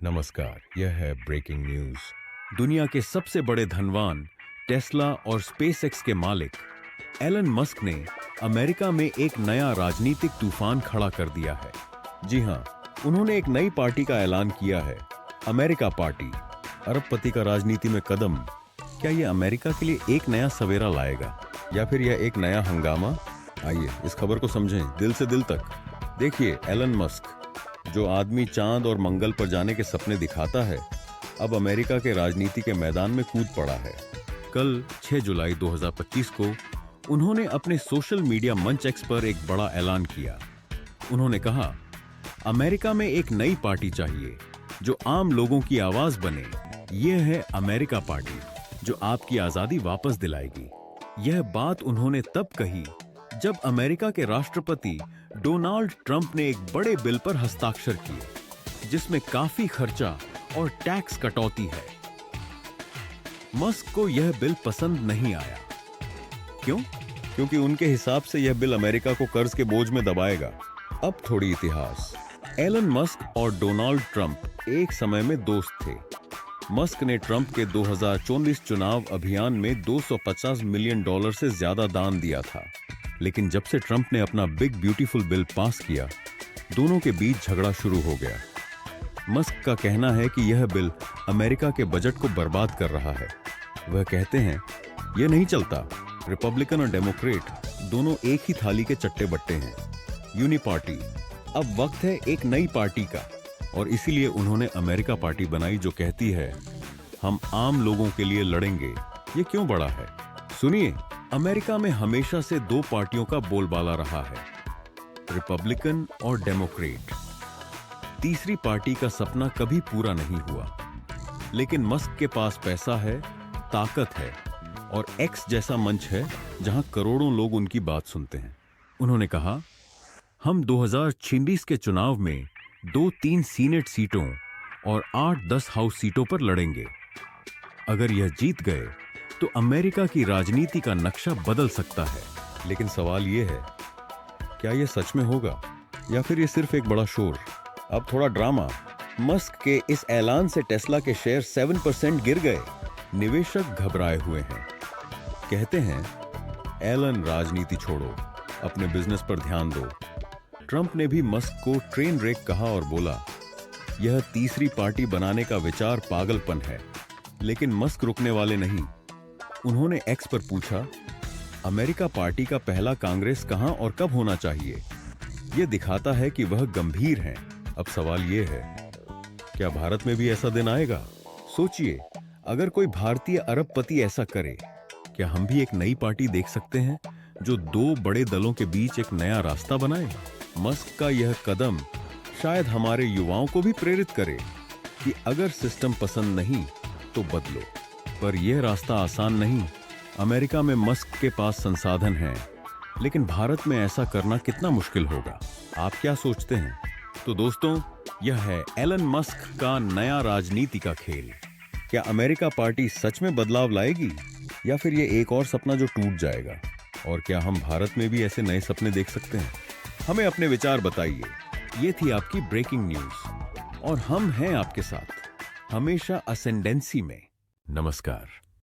नमस्कार, यह है ब्रेकिंग न्यूज। दुनिया के सबसे बड़े धनवान टेस्ला और स्पेसएक्स के मालिक एलन मस्क ने अमेरिका में एक नया राजनीतिक तूफान खड़ा कर दिया है। जी हां, उन्होंने एक नई पार्टी का ऐलान किया है, अमेरिका पार्टी। अरबपति का राजनीति में कदम, क्या यह अमेरिका के लिए एक नया सवेरा लाएगा या फिर यह एक नया हंगामा? आइए इस खबर को समझें दिल से दिल तक। देखिए, एलन मस्क, जो आदमी चांद और मंगल पर जाने के सपने दिखाता है, अब अमेरिका के राजनीति के मैदान में कूद पड़ा है। कल 6 जुलाई 2025 को उन्होंने अपने सोशल मीडिया मंच एक्स पर एक बड़ा ऐलान किया। उन्होंने कहा, अमेरिका में एक नई पार्टी चाहिए जो आम लोगों की आवाज बने। यह है अमेरिका पार्टी जो आपकी आजादी वापस दिलाएगी। यह बात उन्होंने तब कही जब अमेरिका के राष्ट्रपति डोनाल्ड ट्रंप ने एक बड़े बिल पर हस्ताक्षर किए जिसमें काफी खर्चा और टैक्स कटौती है। मस्क को यह बिल पसंद नहीं आया। क्यों? क्योंकि उनके हिसाब से यह बिल अमेरिका को कर्ज के बोझ में दबाएगा। अब थोड़ी इतिहास। एलन मस्क और डोनाल्ड ट्रंप एक समय में दोस्त थे। मस्क ने ट्रंप के 2024 चुनाव अभियान में $250 मिलियन से ज्यादा दान दिया था। लेकिन जब से ट्रंप ने अपना बिग ब्यूटीफुल बिल पास किया, दोनों के बीच झगड़ा शुरू हो गया। मस्क का कहना है कि यह बिल अमेरिका के बजट को बर्बाद कर रहा है। वह कहते हैं, यह नहीं चलता। रिपब्लिकन और डेमोक्रेट दोनों एक ही थाली के चट्टे बट्टे हैं। यूनिपार्टी। अब वक्त है एक नई पार्टी का, और इसीलिए उन्होंने अमेरिका पार्टी बनाई जो कहती है, हम आम लोगों के लिए लड़ेंगे। ये क्यों बड़ा है? सुनिए, अमेरिका में हमेशा से दो पार्टियों का बोलबाला रहा है, रिपब्लिकन और डेमोक्रेट। तीसरी पार्टी का सपना कभी पूरा नहीं हुआ। लेकिन मस्क के पास पैसा है, ताकत है और एक्स जैसा मंच है जहां करोड़ों लोग उनकी बात सुनते हैं। उन्होंने कहा, हम 2026 के चुनाव में 2-3 सीनेट सीटों और 8-10 हाउस सीटों पर लड़ेंगे। अगर यह जीत गए तो अमेरिका की राजनीति का नक्शा बदल सकता है। लेकिन सवाल यह है, क्या यह सच में होगा या फिर यह सिर्फ एक बड़ा शोर? अब थोड़ा ड्रामा। मस्क के इस ऐलान से टेस्ला के शेयर 7% गिर गए। निवेशक घबराए हुए हैं। कहते हैं, एलन, राजनीति छोड़ो, अपने बिजनेस पर ध्यान दो। ट्रंप ने भी मस्क को ट्रेन रेक कहा और बोला, यह तीसरी पार्टी बनाने का विचार पागलपन है। लेकिन मस्क रुकने वाले नहीं। उन्होंने एक्स पर पूछा, अमेरिका पार्टी का पहला कांग्रेस कहां और कब होना चाहिए? यह दिखाता है कि वह गंभीर हैं। अब सवाल यह है, क्या भारत में भी ऐसा दिन आएगा? सोचिए, अगर कोई भारतीय अरबपति ऐसा करे, क्या हम भी एक नई पार्टी देख सकते हैं जो दो बड़े दलों के बीच एक नया रास्ता बनाए? मस्क का यह कदम शायद हमारे युवाओं को भी प्रेरित करे कि अगर सिस्टम पसंद नहीं तो बदलो। पर यह रास्ता आसान नहीं। अमेरिका में मस्क के पास संसाधन हैं, लेकिन भारत में ऐसा करना कितना मुश्किल होगा? आप क्या सोचते हैं? तो दोस्तों, यह है एलन मस्क का नया राजनीति का खेल। क्या अमेरिका पार्टी सच में बदलाव लाएगी या फिर यह एक और सपना जो टूट जाएगा? और क्या हम भारत में भी ऐसे नए सपने देख सकते हैं? हमें अपने विचार बताइए। ये थी आपकी ब्रेकिंग न्यूज और हम हैं आपके साथ हमेशा असेंडेंसी में। नमस्कार।